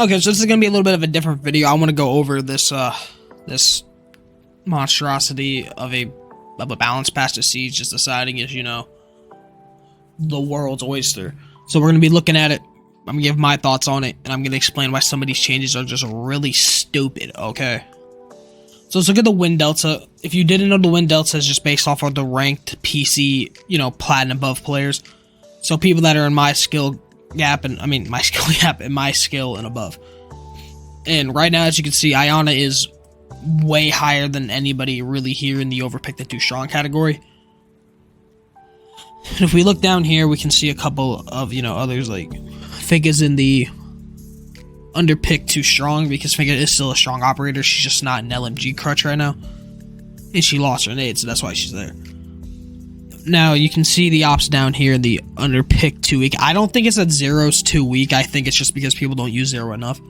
Okay, so this is gonna be a little bit of a different video. I want to go over this this monstrosity of a balance patch to Siege, just deciding is, you know, the world's oyster. So we're gonna be looking at it. I'm gonna give my thoughts on it, and I'm gonna explain why some of these changes are just really stupid. Okay. So let's look at the win delta. If you didn't know, the win delta is just based off of the ranked PC, you know, platinum above players. So people that are in my skill gap, and my skill and above. And right now, as you can see, Iana is way higher than anybody really here in the overpicked and too strong category. And if we look down here, we can see a couple of, you know, others, like Figa's in the underpicked too strong, because Figa is still a strong operator. She's just not an LMG crutch right now, and she lost her nade, so that's why she's there. Now you can see the ops down here, the underpicked too weak. I don't think it's that Zero's too weak. I think it's just because people don't use Zero enough.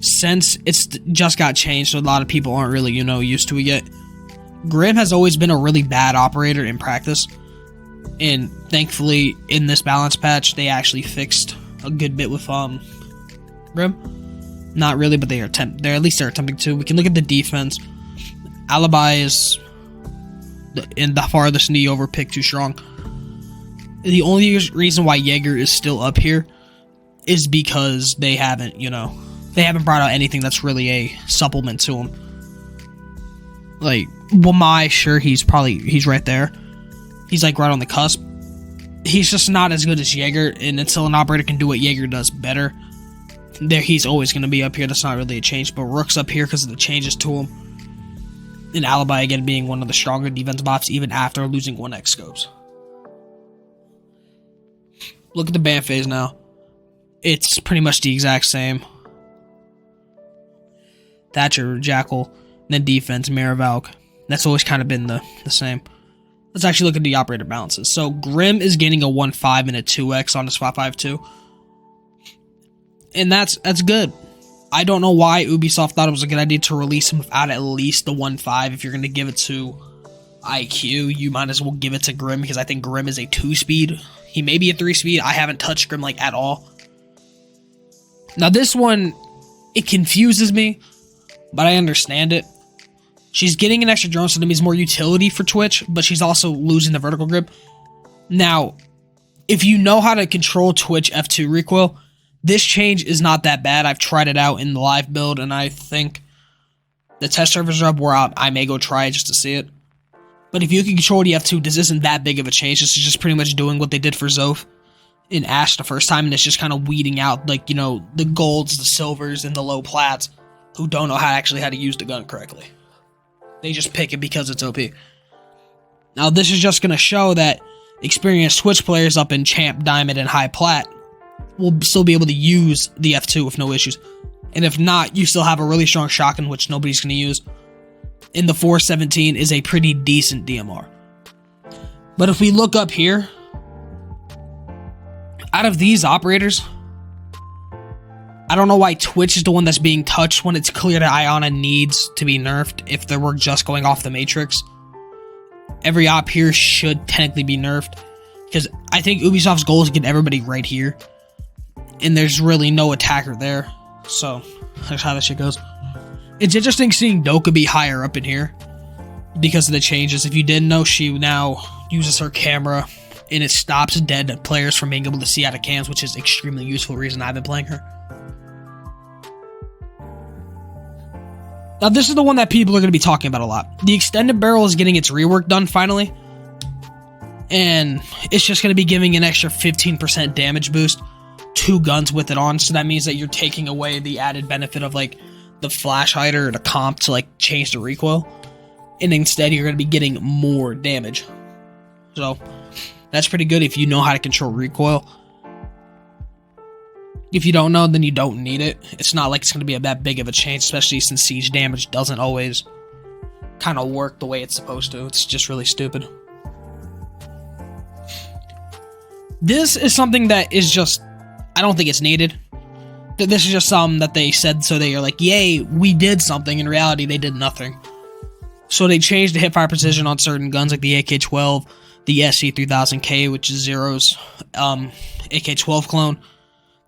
Since it's just got changed, so a lot of people aren't really, you know, used to it yet. Grim has always been a really bad operator in practice, and thankfully in this balance patch they actually fixed a good bit with Grim. Not really, but they're at least attempting to. We can look at the defense. Alibi is in the farthest knee over pick too strong. The only reason why Jaeger is still up here is because they haven't brought out anything that's really a supplement to him. Like Wamai, sure, he's right there. He's like right on the cusp. He's just not as good as Jaeger, and until an operator can do what Jaeger does better, he's always going to be up here. That's not really a change, but Rook's up here because of the changes to him. And Alibi, again, being one of the stronger defense bots, even after losing 1x scopes. Look at the ban phase now. It's pretty much the exact same. Thatcher, Jackal, then defense, Maravalk. That's always kind of been the same. Let's actually look at the operator balances. So Grim is getting a 1.5 and a 2x on his 5.52. And that's good. I don't know why Ubisoft thought it was a good idea to release him without at least the 1.5. If you're going to give it to IQ, you might as well give it to Grim, because I think Grim is a 2-speed. He may be a 3-speed. I haven't touched Grim like at all. Now this one, it confuses me, but I understand it. She's getting an extra drone, so that means more utility for Twitch, but she's also losing the vertical grip. Now, if you know how to control Twitch F2 recoil, this change is not that bad. I've tried it out in the live build, and I think the test servers are up where I may go try it just to see it. But if you can control the F2, this isn't that big of a change. This is just pretty much doing what they did for Zoph in Ash the first time, and it's just kind of weeding out, like, you know, the golds, the silvers, and the low plats who don't know how to use the gun correctly. They just pick it because it's OP. Now, this is just going to show that experienced Twitch players up in Champ, Diamond, and High Plat will still be able to use the F2 with no issues. And if not, you still have a really strong shotgun, which nobody's going to use. And the 417 is a pretty decent DMR. But if we look up here, out of these operators, I don't know why Twitch is the one that's being touched when it's clear that Iana needs to be nerfed if they were just going off the Matrix. Every op here should technically be nerfed, because I think Ubisoft's goal is to get everybody right here, and there's really no attacker there. So that's how that shit goes. It's interesting seeing Doka be higher up in here because of the changes. If you didn't know, she now uses her camera and it stops dead players from being able to see out of cams, which is extremely useful reason I've been playing her. Now this is the one that people are going to be talking about a lot. The extended barrel is getting its rework done finally, and it's just going to be giving an extra 15% damage boost, 2 guns with it on, so that means that you're taking away the added benefit of like the flash hider or the comp to like change the recoil, and instead you're going to be getting more damage. So that's pretty good if you know how to control recoil. If you don't know, then you don't need it. It's not like it's going to be that big of a change, especially since siege damage doesn't always kind of work the way it's supposed to. It's just really stupid. This is something that is just, I don't think it's needed. This is just something that they said so they are like, yay, we did something. In reality, they did nothing. So they changed the hipfire precision on certain guns like the AK-12, the SC-3000K, which is Zero's AK-12 clone.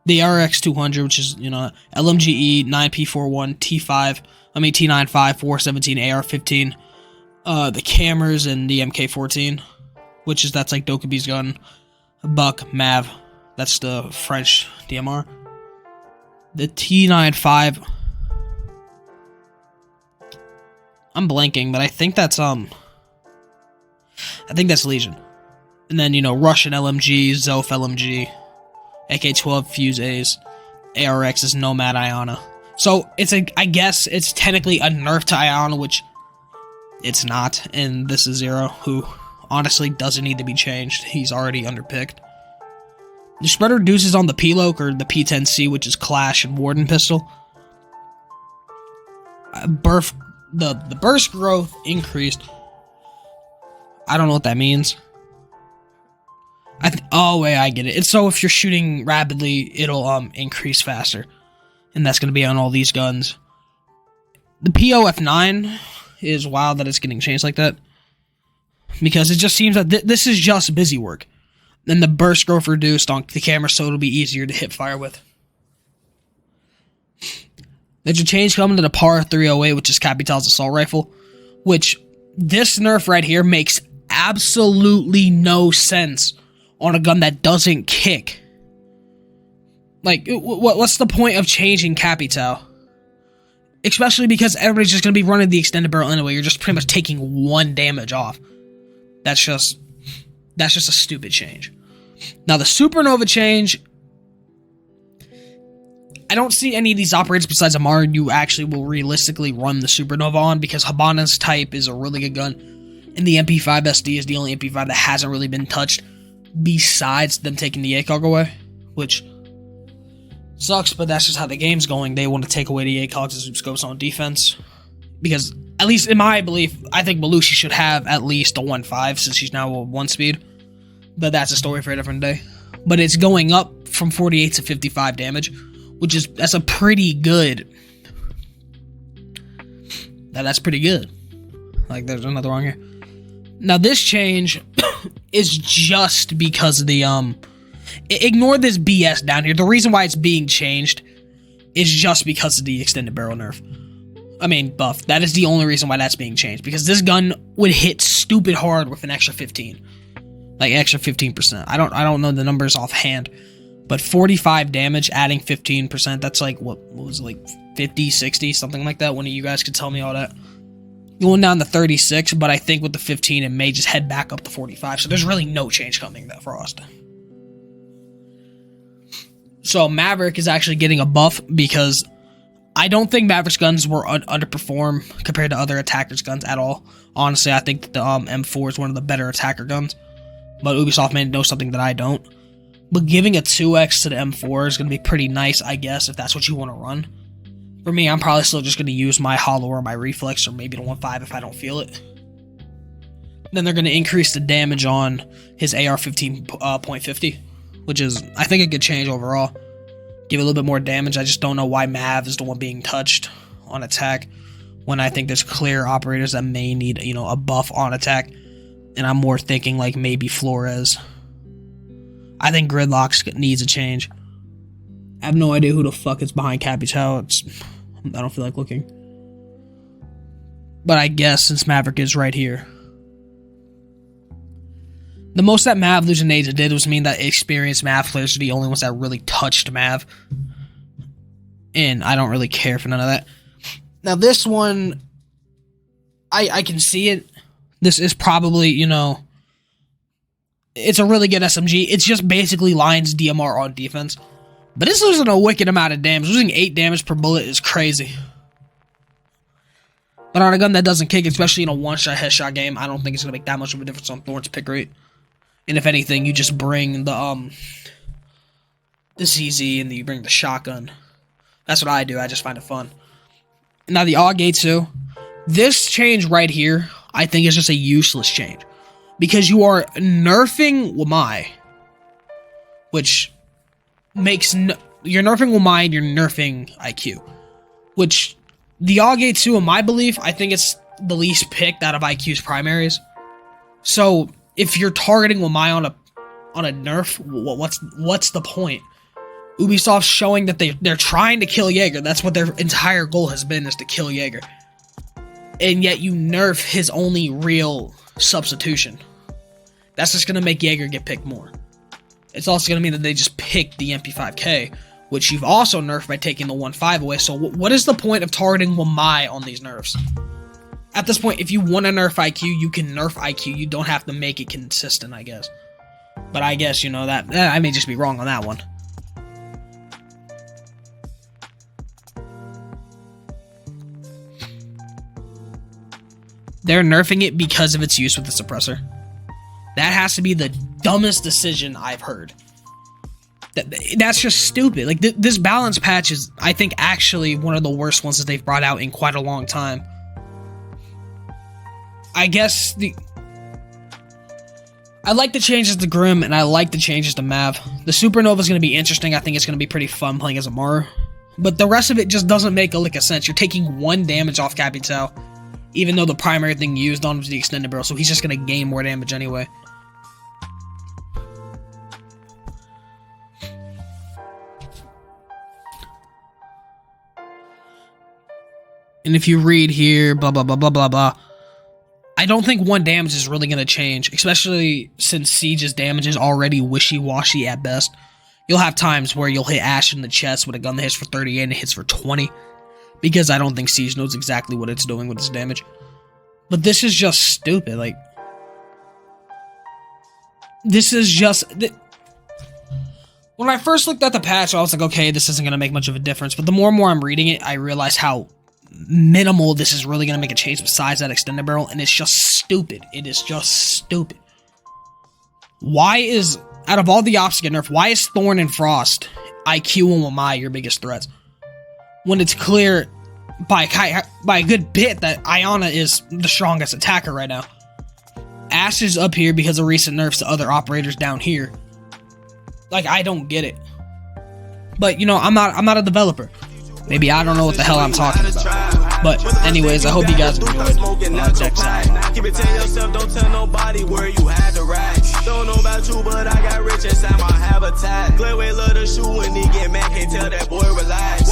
the RX 200, which is, LMGE 9P41 T5, T95 417 AR15, the cameras and the MK14, that's like Dokubi's gun, Buck, Mav, that's the French DMR, the T95, I'm blanking, but I think that's Legion, and then, Russian LMG, Zof LMG, AK-12 Fuse A's, ARX is Nomad Iona. So I guess it's technically a nerf to Iona, which it's not, and this is Zero, who honestly doesn't need to be changed. He's already underpicked. The spread reduces on the P-Loke, or the P10C, which is Clash and Warden pistol. The burst growth increased. I don't know what that means. I get it. It's so if you're shooting rapidly, it'll increase faster, and that's going to be on all these guns. The POF9 is wild that it's getting changed like that, because it just seems that this is just busy work. Then the burst growth reduced on the camera, so it'll be easier to hit fire with. There's a change coming to the PAR 308, which is Capital's assault rifle, which this nerf right here makes absolutely no sense on a gun that doesn't kick. Like, what's the point of changing Capital? Especially because everybody's just going to be running the extended barrel anyway. You're just pretty much taking 1 damage off. That's just a stupid change. Now, the Supernova change, I don't see any of these operators besides Amar you actually will realistically run the Supernova on, because Habana's type is a really good gun, and the MP5 SD is the only MP5 that hasn't really been touched, besides them taking the ACOG away, which sucks, but that's just how the game's going. They want to take away the ACOGs and scopes on defense, because, at least in my belief, I think Belushi should have at least a 1.5, since she's now a 1 speed, but that's a story for a different day. But it's going up from 48 to 55 damage, that's a pretty good, that's pretty good. Like, there's another wrong here. Now, this change is just because of the, ignore this BS down here. The reason why it's being changed is just because of the extended barrel nerf. Buff. That is the only reason why that's being changed, because this gun would hit stupid hard with an extra 15. Like, extra 15%. I don't know the numbers offhand, but 45 damage, adding 15%, that's like, what was it, like 50, 60, something like that? One of you guys could tell me all that. Going down to 36, but I think with the 15, it may just head back up to 45, so there's really no change coming that Frost. So Maverick is actually getting a buff, because I don't think Maverick's guns were underperform compared to other attackers' guns at all. Honestly, I think that the M4 is one of the better attacker guns, but Ubisoft may know something that I don't. But giving a 2x to the M4 is going to be pretty nice, I guess, if that's what you want to run. For me, I'm probably still just going to use my Hollow or my Reflex, or maybe the 1.5 if I don't feel it. Then they're going to increase the damage on his AR-15.50, which is, I think, a good change overall. Give it a little bit more damage. I just don't know why Mav is the one being touched on attack, when I think there's clear operators that may need, a buff on attack. And I'm more thinking like maybe Flores. I think Gridlocks needs a change. I have no idea who the fuck is behind Capital. I don't feel like looking. But I guess since Maverick is right here. The most that Mav losing Asia did was mean that experienced Mav players are the only ones that really touched Mav. And I don't really care for none of that. Now this one, I can see it. This is probably, it's a really good SMG. It's just basically Lion's DMR on defense. But it's losing a wicked amount of damage. Losing 8 damage per bullet is crazy. But on a gun that doesn't kick, especially in a one-shot headshot game, I don't think it's going to make that much of a difference on Thorn's pick rate. And if anything, you just bring the CZ and you bring the shotgun. That's what I do. I just find it fun. Now the AUG A2. This change right here, I think, is just a useless change. Because you are nerfing Wamai. Which makes you're nerfing Wamai and you're nerfing IQ. Which, the AUG A2, in my belief, I think it's the least picked out of IQ's primaries. So, if you're targeting Wamai on a nerf, what's the point? Ubisoft's showing that they're trying to kill Jaeger. That's what their entire goal has been, is to kill Jaeger. And yet you nerf his only real substitution. That's just going to make Jaeger get picked more. It's also going to mean that they just pick the MP5K, which you've also nerfed by taking the 1.5 away. So what is the point of targeting Wamai on these nerfs? At this point, if you want to nerf IQ, you can nerf IQ. You don't have to make it consistent, I guess. But I guess, you know, that I may just be wrong on that one. They're nerfing it because of its use with the suppressor. That has to be the dumbest decision I've heard. That's just stupid. Like, this balance patch is, I think, actually one of the worst ones that they've brought out in quite a long time. I guess I like the changes to Grim, and I like the changes to Mav. The Supernova is going to be interesting. I think it's going to be pretty fun playing as a Maru. But the rest of it just doesn't make a lick of sense. You're taking 1 damage off Capital, even though the primary thing used on him was the extended barrel, so he's just going to gain more damage anyway. And if you read here, blah, blah, blah, blah, blah, blah, I don't think 1 damage is really going to change, especially since Siege's damage is already wishy-washy at best. You'll have times where you'll hit Ash in the chest with a gun that hits for 38 and it hits for 20, because I don't think Siege knows exactly what it's doing with its damage. But this is just stupid, like... This is just... When I first looked at the patch, I was like, okay, this isn't going to make much of a difference, but the more and more I'm reading it, I realize how minimal this is really going to make a change besides that extended barrel, and it's just stupid. It is just stupid. Why is, out of all the ops to get nerfed, why is Thorn and Frost, IQ and Wamai your biggest threats? When it's clear by a good bit that Iana is the strongest attacker right now. Ash is up here because of recent nerfs to other operators down here. Like, I don't get it. But, you know, I'm not a developer. Maybe I don't know what the hell I'm talking about. But anyways, I hope you guys enjoyed. Check out. Keep it to yourself, don't tell nobody where you had to ride. Don't know about you, but I got rich inside my habitat. Clayway love to shoot when he get mad, can't tell that boy relax.